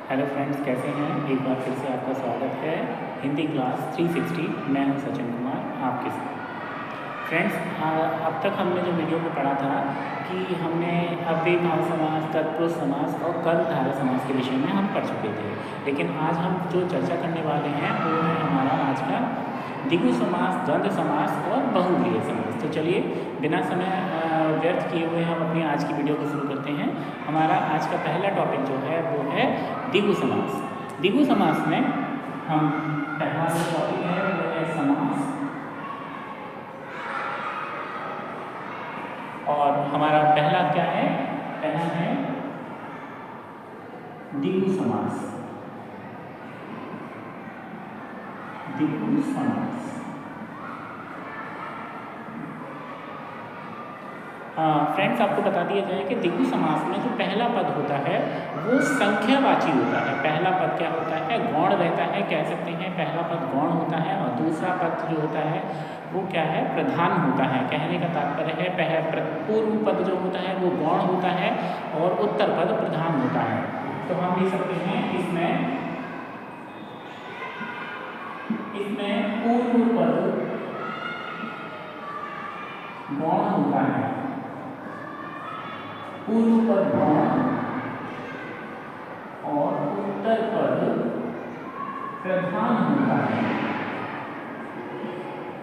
Hello friends, कैसे हैं। एक बार फिर से आपका स्वागत है हिंदी क्लास 360। मैं हूं सचिन कुमार, आपके साथ। फ्रेंड्स, अब तक हमने जो वीडियो में पढ़ा था कि हमने अव्ययी भाव समास, तत्पुरुष समास और कर्मधारय समास के विषय में हम पढ़ चुके थे। लेकिन आज हम जो चर्चा करने वाले हैं वो है हमारा आज का द्विगु समास, द्वंद्व समास और बहुव्रीहि समास। तो चलिए बिना समय व्यर्थ किए हुए हम अपनी आज की वीडियो को शुरू करते हैं। हमारा आज का पहला टॉपिक जो है वो है द्विगु समास। द्विगु समास में हम पहला जो टॉपिक है वो है समास, और हमारा पहला क्या है, पहला है द्विगु समास। द्विगु समास। फ्रेंड्स, आपको बता दिया जाए कि द्विगु समास में जो पहला पद होता है वो संख्यावाची होता है। पहला पद क्या होता है, गौण रहता है, कह सकते हैं पहला पद गौण होता है, और दूसरा पद जो होता है वो क्या है, प्रधान होता है। कहने का तात्पर्य है पूर्व पद जो होता है वो गौण होता है और उत्तर पद प्रधान होता है। तो हम लिख सकते हैं इसमें पूर्व पद गौण होता है, पूर्व पद गौण और उत्तर पद प्रधान होता है,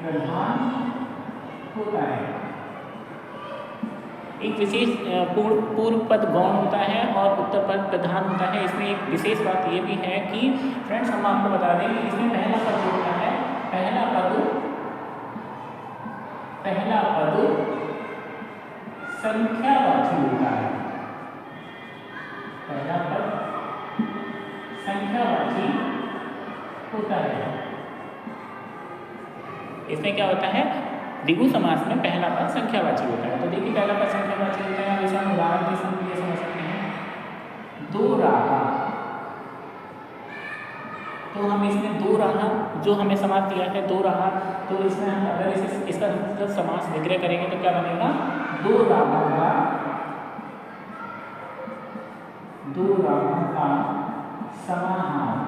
प्रधान होता है। एक विशेष पूर्व पद गौण होता है और उत्तर पद प्रधान होता है। इसमें एक विशेष बात ये भी है कि फ्रेंड्स, हम आपको बता दें कि इसमें पहला पद जो होता है, पहला पद संख्यावाची होता है। पहला पद संख्यावाची होता है। इसमें क्या होता है, द्विगु समास में पहला पद संख्यावाची होता है। तो देखिए पहला पद संख्यावाची होता है। जैसे हम उदाहरण के लिए समझ सकते हैं, दो राहा। तो हम इसमें दो राहा जो हमें समास दिया है, दो राहा, तो इसमें हम अगर इसका समास विग्रह करेंगे तो क्या बनेगा, दो राहों का समाहार।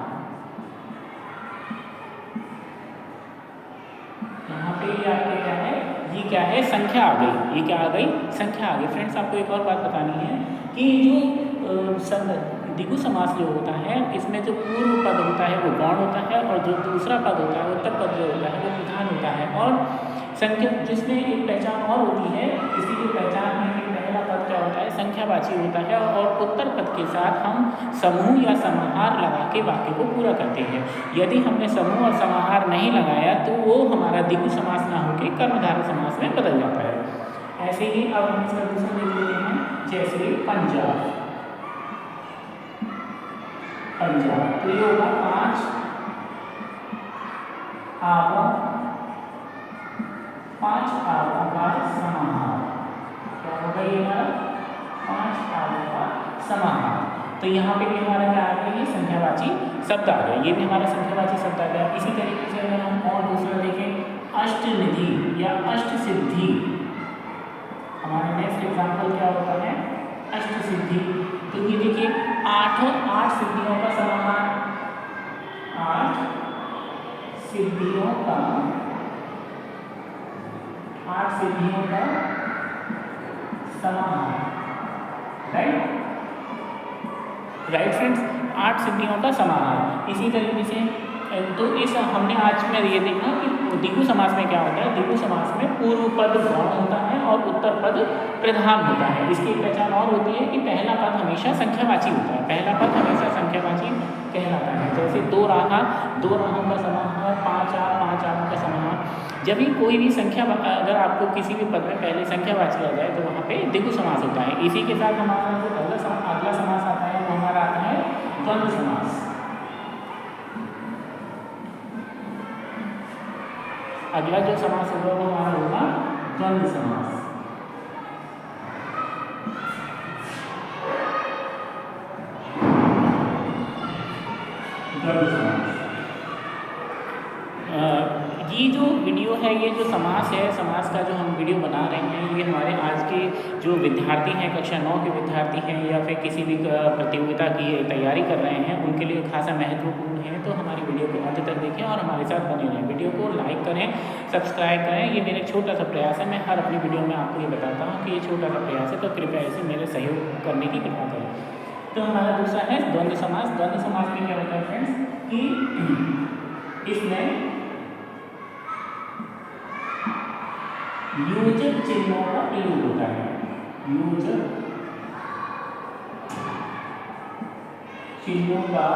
यहाँ पे ये आपके क्या है, ये क्या है, संख्या आ गई। ये क्या आ गई, संख्या आ गई। फ्रेंड्स, आपको एक और बात बतानी है कि जो द्विगु समास जो होता है, इसमें जो पूर्व पद होता है वो गौण होता है और जो दूसरा पद होता है, उत्तर पद जो होता है वो प्रधान होता है। और संख्या, जिसमें एक पहचान और होती है, इसकी जो पहचान है कि पहला पद क्या होता है, संख्यावाची होता है और उत्तर पद के साथ हम समूह या समाहार लगा के वाक्य को पूरा करते हैं। यदि हमने समूह और समाहार नहीं लगाया तो वो हमारा द्विगु समास ना होकर कर्मधारय समास में बदल जाता है। ऐसे ही अब हम इसका दूसरा देख लेते हैं, जैसे पंजाब। तो ये होगा 5 आवों का समाहार। क्या होगा ये हमारा, 5 आवों का समाहार। तो यहाँ पे भी हमारा क्या आ गया, ये संख्यावाची शब्द आ गया। ये भी हमारा संख्यावाची शब्द आ गया। इसी तरीके से अगर हम और दूसरा देखें, अष्टनिधि या अष्टसिद्धि। हमारा नेक्स्ट एग्जाम्पल क्या होता है, अष्टसिद्धि। तो ये देखिए 8 सिद्धियों का समाहार, 8 सिद्धियों का समाहार। राइट फ्रेंड्स, 8 सिद्धियों का समाहार। इसी तरीके से तो इस हमने आज में ये देखा कि द्विगु समास में क्या होता है। द्विगु समास में पूर्व पद गौण होता है और उत्तर पद प्रधान होता है। इसकी एक पहचान और होती है कि पहला पद हमेशा संख्यावाची होता है, पहला पद हमेशा संख्यावाची कहलाता है। जैसे दो राहों का समाहार, 5 आवों का समाहार। जब भी कोई भी संख्या, अगर आपको किसी भी पद में पहले संख्यावाची आ जाए तो वहाँ पे द्विगु समास होता है। इसी के साथ हमारा जो अगला समास आता है वो हमारा आता है द्वंद्व समास। अगला जो समास होगा वो हमारा होगा द्वंद्व समास। द्वंद्व समास। ये जो वीडियो जो है ये जो समास है, समास का जो हम वीडियो बना रहे हैं, ये हमारे आज के जो विद्यार्थी हैं, कक्षा 9 के विद्यार्थी हैं या फिर किसी भी प्रतियोगिता की तैयारी कर रहे हैं, उनके लिए खासा महत्वपूर्ण है। तो हमारी वीडियो को अंत तक देखें और हमारे साथ बने रहें। वीडियो को लाइक करें, सब्सक्राइब करें। ये मेरा छोटा सा प्रयास है। मैं हर अपनी वीडियो में आपको ये बताता हूँ कि ये छोटा सा प्रयास है, तो कृपया इसे मेरे सहयोग करने की कृपा करें। तो हमारा दूसरा है द्वंद्व समास। द्वंद्व समास में क्या होता है फ्रेंड्स कि इसमें योजक चिन्हों का प्रयोग होता है। योजक चिन्हों का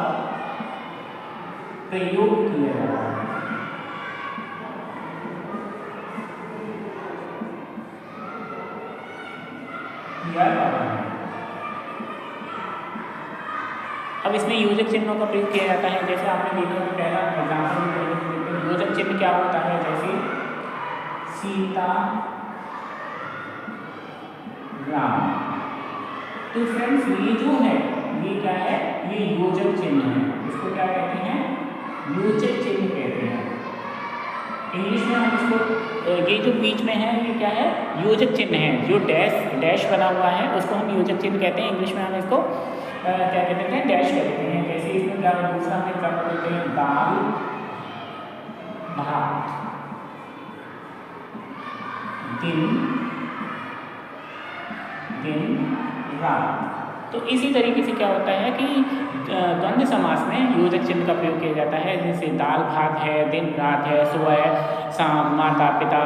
प्रयोग किया जाता है। अब इसमें योजक चिन्हों का प्रयोग किया जाता है। जैसे आपने देखा कि पहला एग्जाम्पल योजक चिन्ह क्या होता है, जैसे सीता राम। तो फ्रेंड्स ये जो है ये क्या है, ये योजक चिन्ह है। इसको क्या कहते हैं, योजक चिन्ह कहते हैं। इंग्लिश में हम इसको ये जो बीच में है ये क्या है, योजक चिन्ह है। जो डैश बना हुआ है उसको हम योजक चिन्ह कहते हैं। इंग्लिश में हम इसको क्या कहते हैं, डैश कहते हैं। जैसे इसमें क्या दूसरा हम एग्जाम्पल देते हैं, दाल भात, दिन रात। तो इसी तरीके से क्या होता है कि द्वंद्व समास में योजक चिन्ह का प्रयोग किया जाता है। जैसे दाल भात है, दिन रात है, सुबह शाम, माता पिता,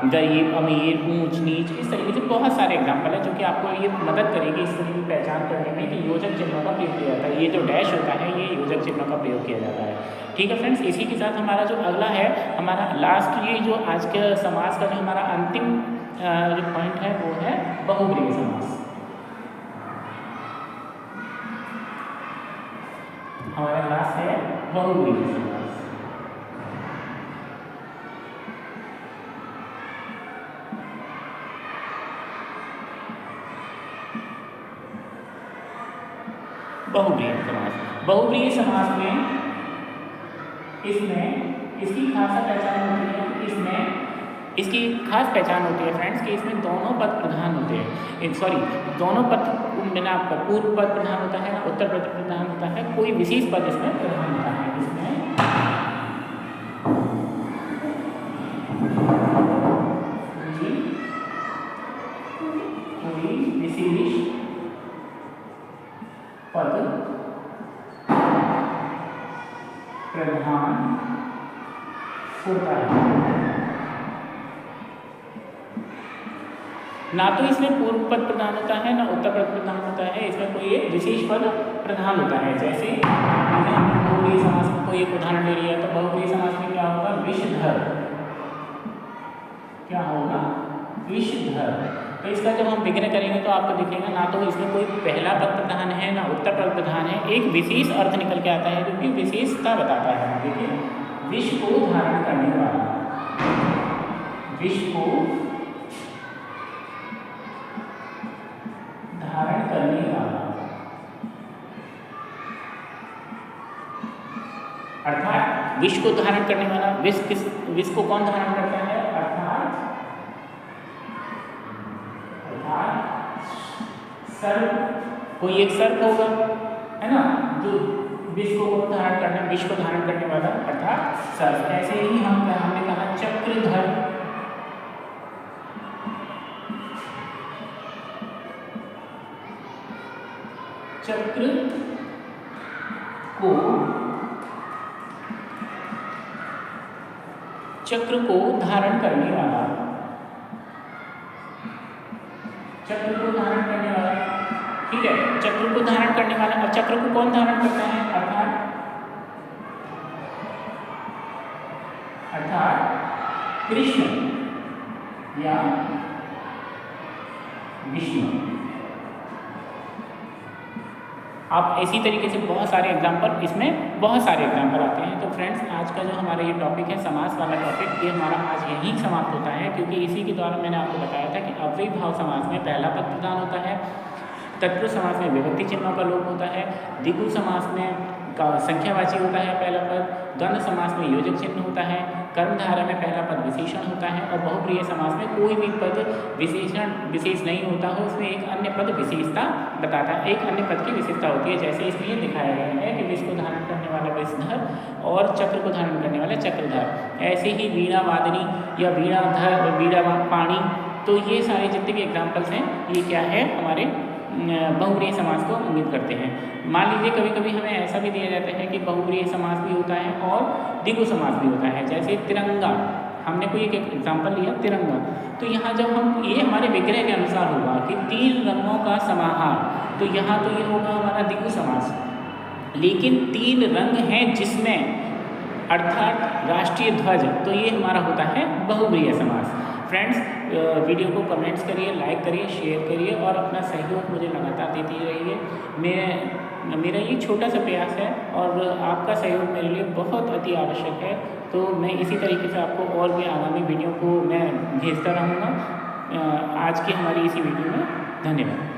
गरीब अमीर, ऊंच नीच, इस तरीके से बहुत सारे एग्जाम्पल है जो कि आपको ये मदद करेगी इस तरीके की पहचान करने में कि योजक चिन्हों का प्रयोग किया जाता है। ये जो डैश होता है ये योजक चिन्हों का प्रयोग किया जाता है। ठीक है फ्रेंड्स, इसी के साथ हमारा जो अगला है, हमारा लास्ट ये जो आज के समास का जो हमारा अंतिम जो पॉइंट है वो है बहुब्रीहि समास। हमारा लास्ट है बहुब्रीहि समास। बहुब्रीहि समास, बहुब्रीहि समास में इसमें इसकी खास पहचान होती है, इसमें इसकी खास पहचान होती है फ्रेंड्स कि इसमें दोनों पद प्रधान होते हैं। दोनों पद में आपका पूर्व पद प्रधान होता है, उत्तर पद प्रधान होता है, कोई विशेष पद इसमें प्रधान होता है। इसमें कोई विशेष पद प्रधान होता है। ना तो इसमें पूर्व पद प्रधान होता है ना उत्तर पद प्रधान होता है, इसमें कोई एक विशेष पद प्रधान होता है। जैसे बहुब्रीहि समास में कोई एक उदाहरण ले लिया, तो बहुब्रीहि समास में क्या होगा, विषधर। क्या होगा, विषधर। तो इसका जब हम विग्रह करेंगे तो आपको दिखेगा ना तो इसमें कोई पहला पद प्रधान है ना उत्तर पद प्रधान है, एक विशेष अर्थ निकल के आता है जो कि विशेषता बताता है। देखिए, विष को धारण करने वाला, विष को धारण करने वाला, अर्थात विष को धारण करने वाला। विष को कौन धारण करता है, अर्थात सर्प। कोई एक सर्प होगा, है ना, जो विष को धारण करने, विष को धारण करने वाला अर्थात सर्प। ऐसे ही हमने कहा चक्रधर, चक्र को धारण करने वाला, चक्र को धारण करने वाला। ठीक है, चक्र को धारण करने वाला। अब चक्र को कौन धारण करता है, अर्थात कृष्ण या विष्णु। आप इसी तरीके से बहुत सारे एग्जाम्पल, इसमें बहुत सारे एग्जाम्पल आते हैं। तो फ्रेंड्स, आज का जो हमारा ये टॉपिक है समास वाला टॉपिक, ये हमारा आज यहीं समाप्त होता है, क्योंकि इसी के द्वारा मैंने आपको बताया था कि अव्ययी भाव समास में पहला पद प्रधान होता है, तत्पुरुष समास में विभक्ति चिन्हों का लोप होता है, द्विगु समास में संख्यावाची होता है पहला पद, द्वंद्व समास में योजक चिन्ह होता है, कर्मधारय में पहला पद विशेषण होता है और बहुप्रिय समास में कोई भी पद विशेषण विशेष नहीं होता हो, उसमें एक अन्य पद विशेषता बताता है, एक अन्य पद की विशेषता होती है। जैसे इसमें ये दिखाया गया है कि विष को धारण करने वाला विषधर और चक्र को धारण करने वाला चक्रधर। ऐसे ही वीणा वादनी या वीणाधर, वीणा पाणी, तो ये सारे जितने भी एग्जाम्पल्स हैं ये क्या है हमारे बहुव्रीहि समास को इंगित करते हैं। मान लीजिए कभी कभी हमें ऐसा भी दिया जाता है कि बहुव्रीहि समास भी होता है और द्विगु समास भी होता है। जैसे तिरंगा, हमने कोई एक एग्जाम्पल लिया तिरंगा, तो यहाँ जब हम ये हमारे विग्रह के अनुसार होगा कि 3 रंगों का समाहार, तो यहाँ तो ये होगा हमारा द्विगु समास। लेकिन 3 रंग हैं जिसमें अर्थात राष्ट्रीय ध्वज, तो ये हमारा होता है बहुव्रीहि समास। फ्रेंड्स, वीडियो को कमेंट्स करिए, लाइक करिए, शेयर करिए और अपना सहयोग मुझे लगातार देती रहिए। मेरा ये छोटा सा प्रयास है और आपका सहयोग मेरे लिए बहुत अति आवश्यक है। तो मैं इसी तरीके से आपको और भी आगामी वीडियो को मैं भेजता रहूँगा। आज की हमारी इसी वीडियो में धन्यवाद।